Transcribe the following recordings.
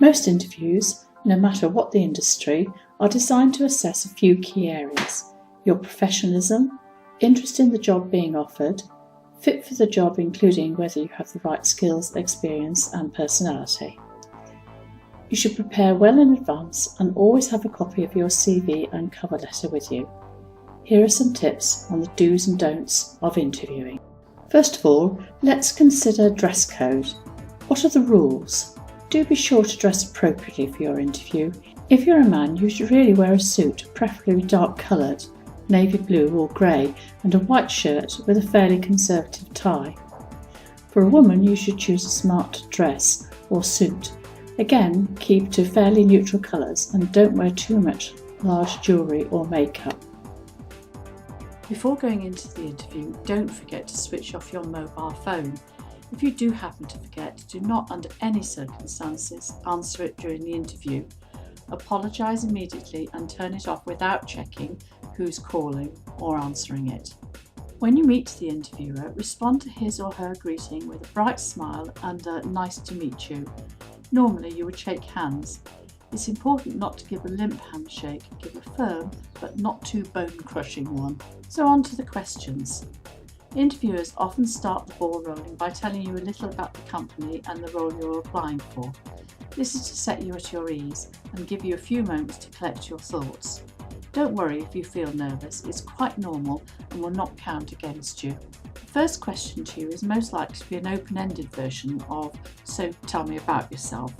Most interviews, no matter what the industry, are designed to assess a few key areas: your professionalism, interest in the job being offered, fit for the job including whether you have the right skills, experience and personality. You should prepare well in advance and always have a copy of your CV and cover letter with you. Here are some tips on the do's and don'ts of interviewing. First of all, let's consider dress code. What are the rules? Do be sure to dress appropriately for your interview. If you're a man, you should really wear a suit, preferably dark coloured, navy blue or grey, and a white shirt with a fairly conservative tie. For a woman, you should choose a smart dress or suit. Again, keep to fairly neutral colours and don't wear too much large jewellery or makeup. Before going into the interview, don't forget to switch off your mobile phone. If you do happen to forget, do not under any circumstances answer it during the interview. Apologise immediately and turn it off without checking who's calling or answering it. When you meet the interviewer, respond to his or her greeting with a bright smile and a "nice to meet you." Normally you would shake hands. It's important not to give a limp handshake, give a firm but not too bone-crushing one. So on to the questions. Interviewers often start the ball rolling by telling you a little about the company and the role you're applying for. This is to set you at your ease and give you a few moments to collect your thoughts. Don't worry if you feel nervous, it's quite normal and will not count against you. The first question to you is most likely to be an open-ended version of "so tell me about yourself."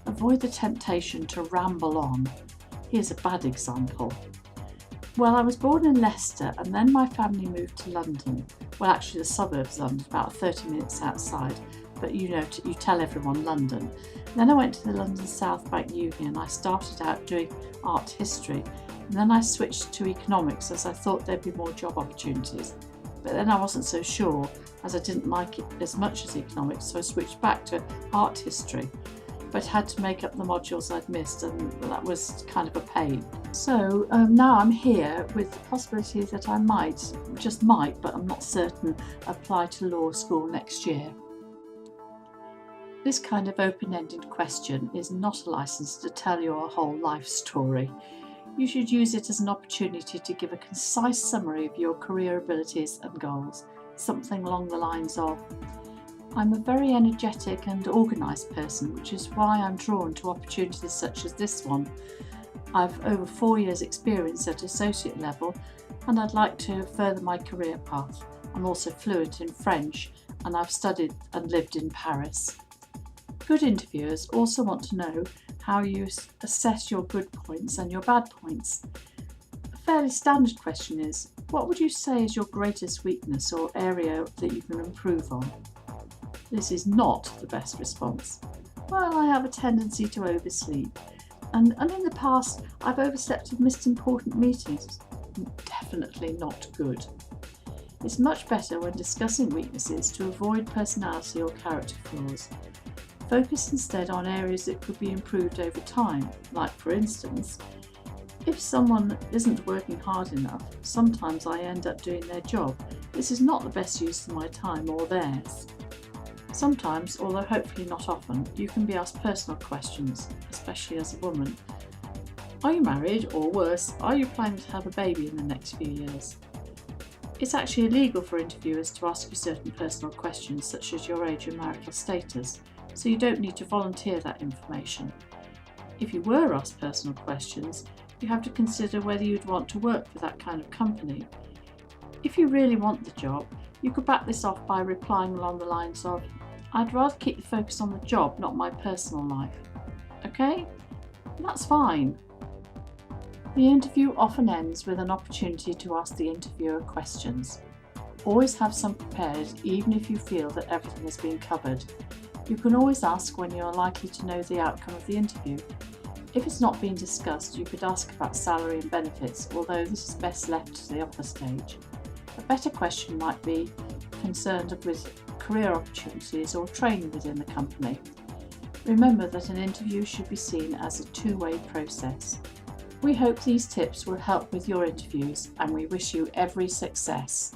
Avoid the temptation to ramble on. Here's a bad example. "Well, I was born in Leicester and then my family moved to London." Well, actually the suburbs of London, about 30 minutes outside, but you tell everyone London. Then I went to the London South Bank Uni and I started out doing art history, and then I switched to economics as I thought there'd be more job opportunities. But then I wasn't so sure as I didn't like it as much as economics, so I switched back to art history, but had to make up the modules I'd missed, and that was kind of a pain. So now I'm here with the possibility that I might, but I'm not certain, apply to law school next year. This kind of open-ended question is not a license to tell your whole life story. You should use it as an opportunity to give a concise summary of your career abilities and goals, something along the lines of, "I'm a very energetic and organised person, which is why I'm drawn to opportunities such as this one. I've over 4 years' experience at associate level and I'd like to further my career path. I'm also fluent in French and I've studied and lived in Paris." Good interviewers also want to know how you assess your good points and your bad points. A fairly standard question is, what would you say is your greatest weakness or area that you can improve on? This is not the best response. "Well, I have a tendency to oversleep, and in the past I've overslept and missed important meetings." Definitely not good. It's much better when discussing weaknesses to avoid personality or character flaws. Focus instead on areas that could be improved over time, like for instance, if someone isn't working hard enough, sometimes I end up doing their job. This is not the best use of my time or theirs. Sometimes, although hopefully not often, you can be asked personal questions, especially as a woman. Are you married, or worse, are you planning to have a baby in the next few years? It's actually illegal for interviewers to ask you certain personal questions such as your age and marital status, so you don't need to volunteer that information. If you were asked personal questions, you have to consider whether you'd want to work for that kind of company. If you really want the job, you could back this off by replying along the lines of, "I'd rather keep the focus on the job, not my personal life." Okay? That's fine. The interview often ends with an opportunity to ask the interviewer questions. Always have some prepared, even if you feel that everything has been covered. You can always ask when you are likely to know the outcome of the interview. If it's not been discussed, you could ask about salary and benefits, although this is best left to the offer stage. A better question might be concerned with career opportunities or training within the company. Remember that an interview should be seen as a two-way process. We hope these tips will help with your interviews and we wish you every success.